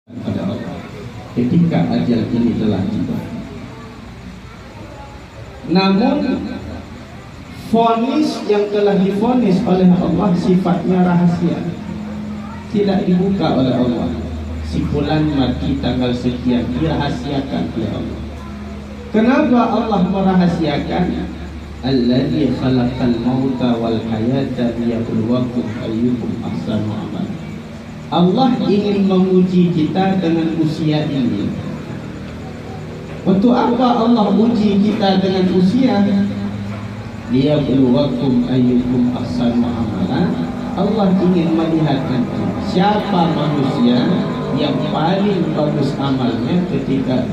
pada Allah ketika ajal ini telah tiba. Namun vonis yang telah divonis oleh Allah sifatnya rahasia, tidak dibuka oleh Allah. Si fulan mati tanggal sekian, dirahasiakan oleh Allah. Kenapa Allah merahasiakan? Alladzi khalaqal mauta wal hayata liyabluwakum ayyukum ahsanu amala. Allah ingin menguji kita dengan usia ini. Untuk apa Allah uji kita dengan usia? Liyabluwakum ayyukum ahsanu amala. Allah ingin melihat nanti siapa manusia yang paling bagus amalnya ketika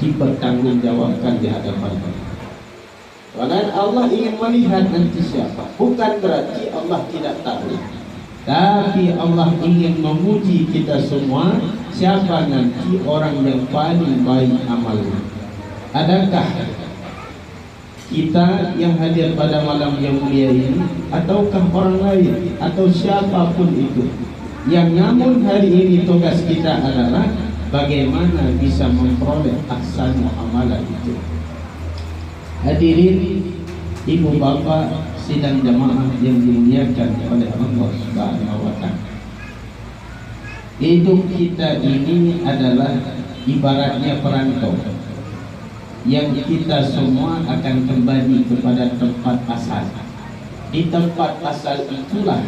dipertanggungjawabkan di hadapan Allah. Karena Allah ingin melihat nanti siapa. Bukan berarti Allah tidak tahu, tapi Allah ingin memuji kita semua, siapa nanti orang yang paling baik amalnya. Adakah kita yang hadir pada malam yang mulia ini, ataukah orang lain, atau siapapun itu, yang namun hari ini tugas kita adalah bagaimana bisa memperoleh ahsan muamalah itu. Hadirin ibu bapak sidang jamaah yang dimuliakan oleh Allah Subhanahu wa Ta'ala. Hidup kita ini adalah ibaratnya perantau yang kita semua akan kembali kepada tempat asal. Di tempat asal itulah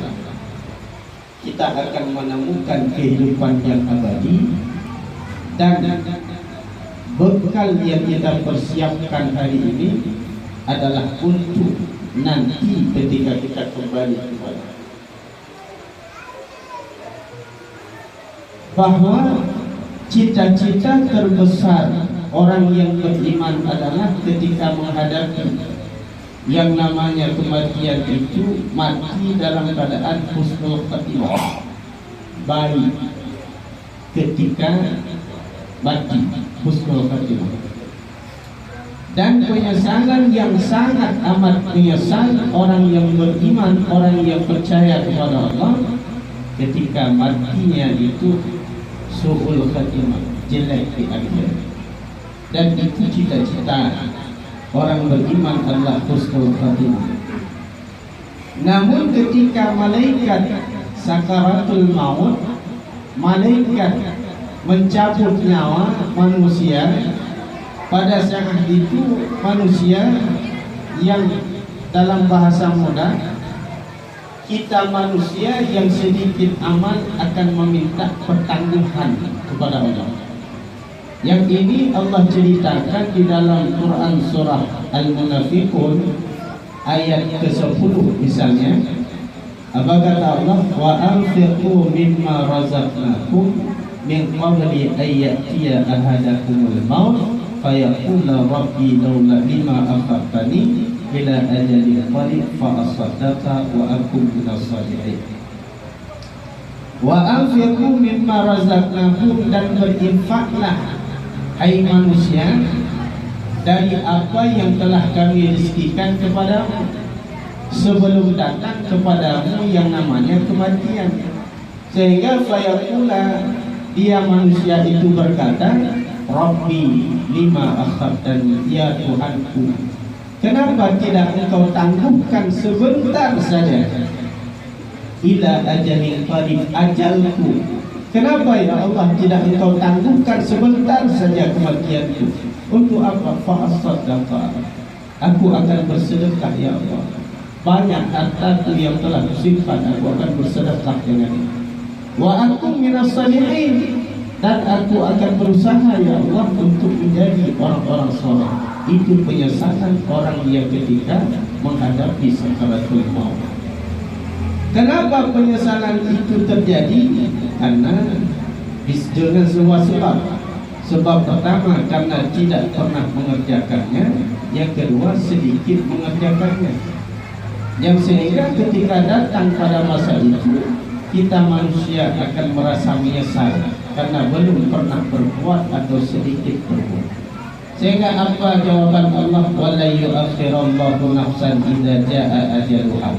kita akan menemukan kehidupan yang abadi, dan bekal yang kita persiapkan hari ini adalah untuk nanti ketika kita kembali kepada, bahwa cita-cita terbesar orang yang beriman adalah ketika menghadapi yang namanya kematian itu, mati dalam keadaan husnul khatimah, baik ketika mati husnul khatimah. Dan penyesalan yang sangat amat menyesal orang yang beriman, orang yang percaya kepada Allah, ketika matinya itu su'ul khatimah, jelek di akhirat. Dan itu cita-cita orang beriman adalah husnul khatimah. Namun ketika malaikat sakaratul maut, malaikat mencabut nyawa manusia, pada saat itu manusia yang dalam bahasa muda, kita manusia yang sedikit amal akan meminta pertanggungan kepada Allah. Yang ini Allah ceritakan di dalam Quran surah Al-Munafiqun ayat ke-10 misalnya. Apa kata Allah? Wa anfiqu mimma razaqnakum min qabli an ya'tiya ahadakumul maut fayaqula rabbi laula lima akhartani ila ajalin qarib fa asaddaqa wa akum minas shalihin. Wa anfiqu mimma razaqnakum, dan berinfaklah hai manusia dari apa yang telah kami rezekikan kepadamu sebelum datang kepadamu yang namanya kematian. Sehingga fayaqula, dia manusia itu berkata, Rabbi lima akhartani, ya Tuhanku, kenapa tidak engkau tangguhkan sebentar saja ila ajalin qarib, ajalku. Kenapa ya Allah tidak engkau tangguhkan sebentar saja kematianku? Untuk apa? Fa'asaddaqa, aku akan bersedekah ya Allah. Banyak hartaku yang telah kusimpan, aku akan bersedekah dengan itu. Wa akum minas shalihin, dan aku akan berusaha ya Allah untuk menjadi orang-orang saleh. Itu penyesalan orang yang ketika menghadapi sakaratul maut. Kenapa penyesalan itu terjadi? Karena dengan sebuah sebab. Sebab pertama karena tidak pernah mengerjakannya, yang kedua sedikit mengerjakannya. Yang sehingga ketika datang pada masa itu, kita manusia akan merasa menyesal karena belum pernah berbuat atau sedikit berbuat. Sehingga apa jawaban Allah? Wala yu'akhirallahu nafsan idza jaa ajaluha.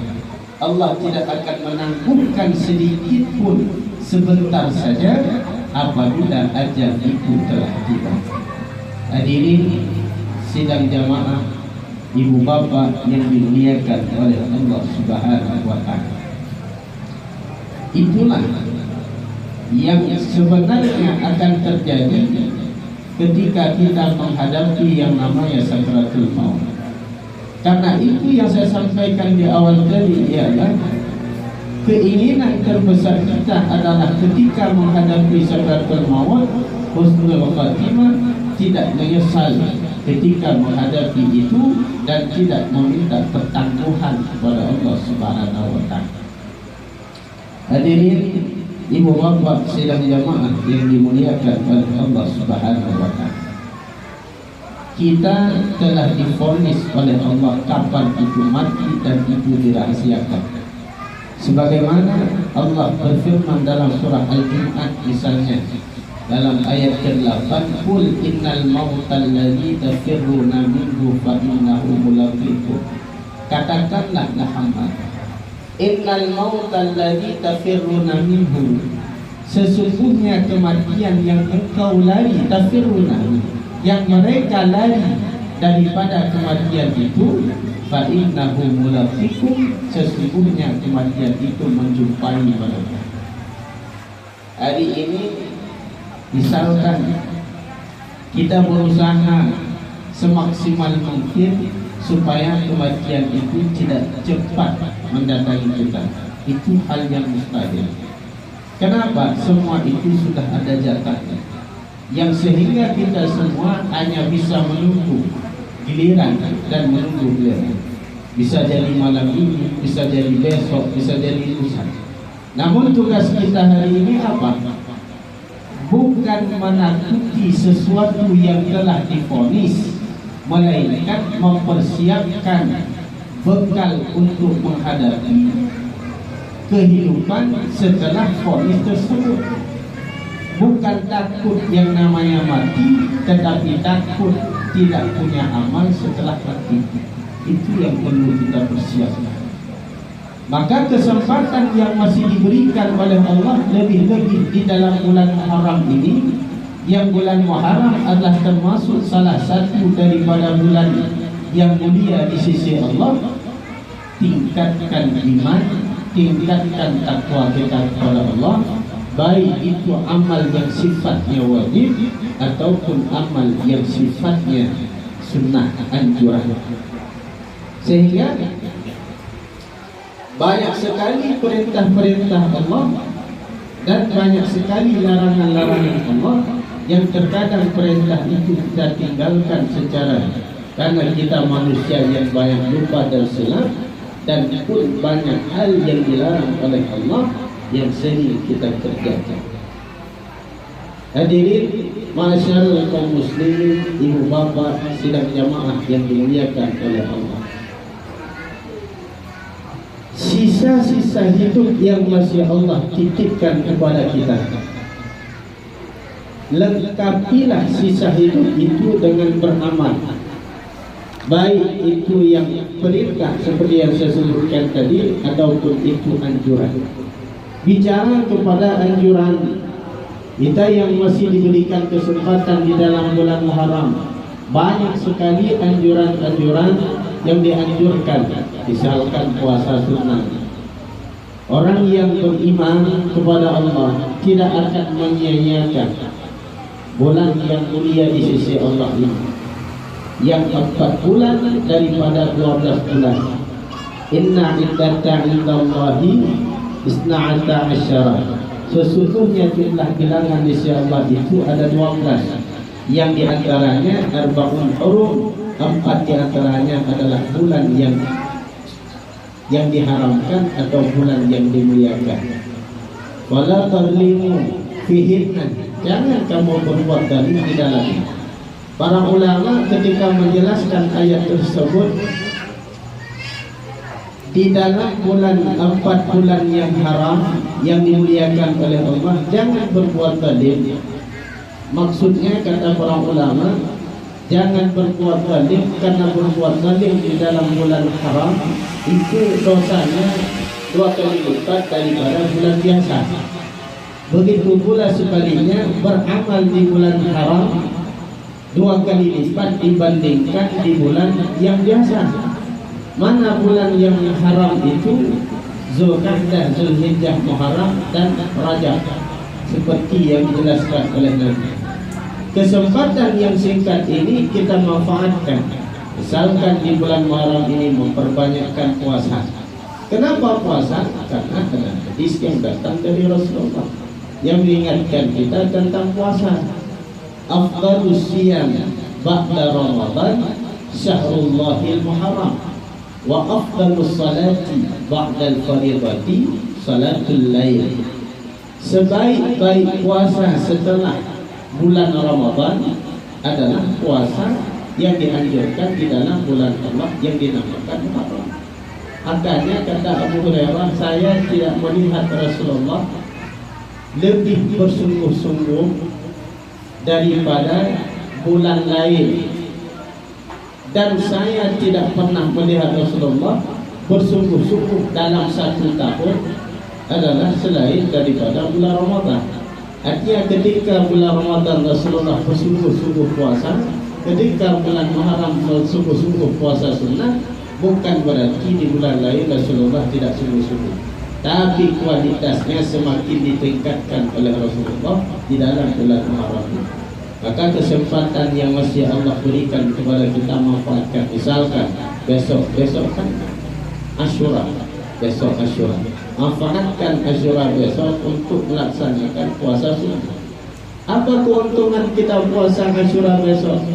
Allah tidak akan menangguhkan sedikit pun sebentar saja apabila ajal itu telah tiba. Hadirin sidang jamaah, ibu bapa yang dimuliakan oleh Allah Subhanahu wa taala. Itulah yang sebenarnya akan terjadi ketika kita menghadapi yang namanya sakratul maut. Karena itu yang saya sampaikan di awal tadi ialah keinginan terbesar kita adalah ketika menghadapi sakratul maut husnul khatimah, tidak menyesal ketika menghadapi itu dan tidak meminta pertangguhan kepada Allah Subhanahu wa taala. Hadirin ibu bapa sidang jamaah yang dimuliakan oleh Allah Subhanahu wa taala. Kita telah divonis oleh Allah kapan itu mati dan itu dirahasiakan. Sebagaimana Allah berfirman dalam surah Al-Jumu'ah misalnya dalam ayat ke-8, "Qul innal mautal ladzi tafirruna minhu fa innahu mulaqikum." Katakanlah Muhammad, innal mautal ladzi tafirruna minhu, sesungguhnya kematian yang engkau lari, tafirruna, yang mereka lari daripada kematian itu, fa innahu mulaqikum, sesungguhnya kematian itu menjumpai mereka. Hari ini misalkan kita berusaha semaksimal mungkin supaya kematian itu tidak cepat mendatangi kita, itu hal yang mustahil. Kenapa? Semua itu sudah ada jatahnya, yang sehingga kita semua hanya bisa menunggu giliran dan menunggu giliran. Bisa jadi malam ini, bisa jadi besok, bisa jadi lusa. Namun tugas kita hari ini apa? Bukan menakuti sesuatu yang telah divonis, melainkan mempersiapkan bekal untuk menghadapi kehidupan setelah vonis tersebut. Bukan takut yang namanya mati, tetapi takut tidak punya amal setelah mati. Itu yang perlu kita persiapkan. Maka kesempatan yang masih diberikan oleh Allah lebih-lebih di dalam bulan Muharram ini, yang bulan Muharram adalah termasuk salah satu daripada bulan yang mulia di sisi Allah. Tingkatkan iman, tingkatkan takwa kita kepada Allah, baik itu amal yang sifatnya wajib ataupun amal yang sifatnya sunnah, anjuran. Sehingga banyak sekali perintah-perintah Allah dan banyak sekali larangan-larangan Allah yang terkadang perintah itu kita tinggalkan secara karena kita manusia yang banyak lupa dan silap, dan pun banyak hal yang dilarang oleh Allah yang sering kita kerjakan. Hadirin masyaallah kaum muslimin, ibu bapa sidang jamaah yang dimuliakan oleh Allah. Sisa-sisa hidup yang masih Allah titipkan kepada kita, lengkapilah sisa hidup itu dengan beramal, baik itu yang perintah seperti yang saya sebutkan tadi ataupun itu anjuran. Bicara kepada anjuran, kita yang masih diberikan kesempatan di dalam bulan Muharram, banyak sekali anjuran-anjuran yang dianjurkan. Misalkan puasa sunnah. Orang yang beriman kepada Allah tidak akan menyia-nyiakan bulan yang mulia di sisi Allah ini, yang 4 bulan daripada 12 bulan. Inna iddata indallahi isna'ata asyara, sesungguhnya jumlah bilangan di sisi Allah itu ada 12, yang diantaranya arba'un hurum, 4 diantaranya adalah bulan yang diharamkan atau bulan yang dimuliakan. Wala tarlimu fihinna, jangan kamu berbuat zalim di dalamnya. Para ulama ketika menjelaskan ayat tersebut, di dalam 4 bulan yang haram yang dimuliakan oleh Allah, jangan berbuat zalim. Maksudnya kata para ulama, jangan berbuat zalim, karena berbuat zalim di dalam bulan haram itu dosanya 2 kali lipat daripada bulan biasa. Begitu pula sebaliknya, beramal di bulan haram 2 kali lipat dibandingkan di bulan yang biasa. Mana bulan yang haram itu? Zulqa'dah, Zulhijjah, Muharram dan Rajab, seperti yang dijelaskan oleh Nabi. Kesempatan yang singkat ini kita manfaatkan. Misalkan di bulan Muharram ini memperbanyakkan puasa. Kenapa puasa? Karena ada hadis yang datang dari Rasulullah yang mengingatkan kita tentang puasa. Afdalus siyam ba'da Ramadan syahrullahil muharram, wa afdalus salati ba'dal fardhati salatul lail. Sebaik-baik puasa setelah bulan Ramadan adalah puasa yang dianjurkan di dalam bulan Allah yang dinamakan Muharram. Akhirnya kata Abu Hurairah, saya tidak melihat Rasulullah lebih bersungguh-sungguh daripada bulan lain, dan saya tidak pernah melihat Rasulullah bersungguh-sungguh dalam 1 tahun adalah selain daripada bulan Ramadan. Artinya ketika bulan Ramadan Rasulullah bersungguh-sungguh puasa, ketika bulan Muharram bersungguh-sungguh puasa sunnah, bukan berarti di bulan lain Rasulullah tidak sungguh-sungguh, tapi kualitasnya semakin ditingkatkan oleh Rasulullah di dalam bulan Muharram. Maka kesempatan yang masih Allah berikan kepada kita manfaatkan. Misalkan besok kan Asyura, besok Asyura, manfaatkan Asyura besok untuk melaksanakan puasa sunnah. Apa keuntungan kita puasa Asyura besok?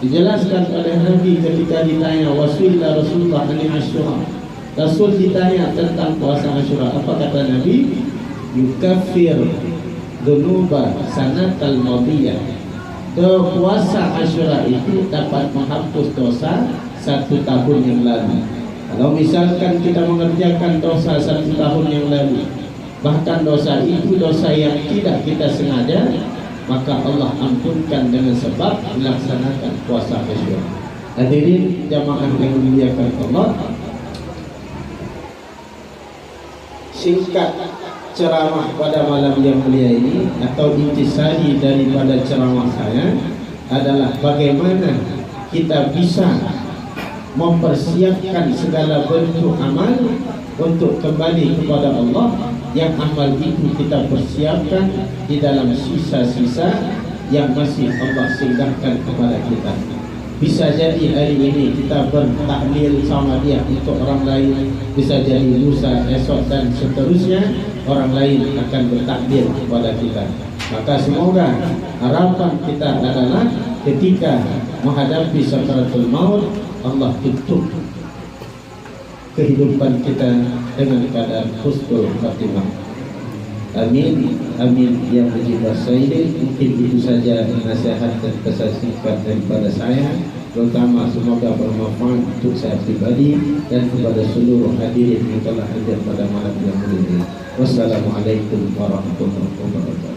Dijelaskan oleh Nabi ketika ditanya wasuila Rasulullah ani Asyura. Rasul ditanya tentang puasa Asyura, apa kata Nabi? Yukaffir dunuba sanatal madiyah. Puasa Asyura itu dapat menghapus dosa 1 tahun yang lalu. Kalau misalkan kita mengerjakan dosa 1 tahun yang lalu, bahkan dosa itu dosa yang tidak kita sengaja, maka Allah ampunkan dengan sebab melaksanakan puasa Asyura. Hadirin jamaah yang dimuliakan Allah, singkat ceramah pada malam yang mulia ini atau intisari daripada ceramah saya adalah bagaimana kita bisa mempersiapkan segala bentuk amal untuk kembali kepada Allah, yang amal itu kita persiapkan di dalam sisa-sisa yang masih Allah singgahkan kepada kita. Bisa jadi hari ini kita bertahlil sama dia untuk orang lain, bisa jadi lusa, esok dan seterusnya orang lain akan bertahlil kepada kita. Maka semoga harapan kita adalah ketika menghadapi sakaratul maut, Allah tutup kehidupan kita dengan keadaan husnul khatimah. Amin, amin ya mujibas sayyidin. Mungkin itu saja nasihat dan pesan singkat daripada saya. Terutama semoga bermanfaat untuk saya pribadi dan kepada seluruh hadirin yang telah hadir pada malam yang mulia ini. Wassalamualaikum warahmatullahi wabarakatuh.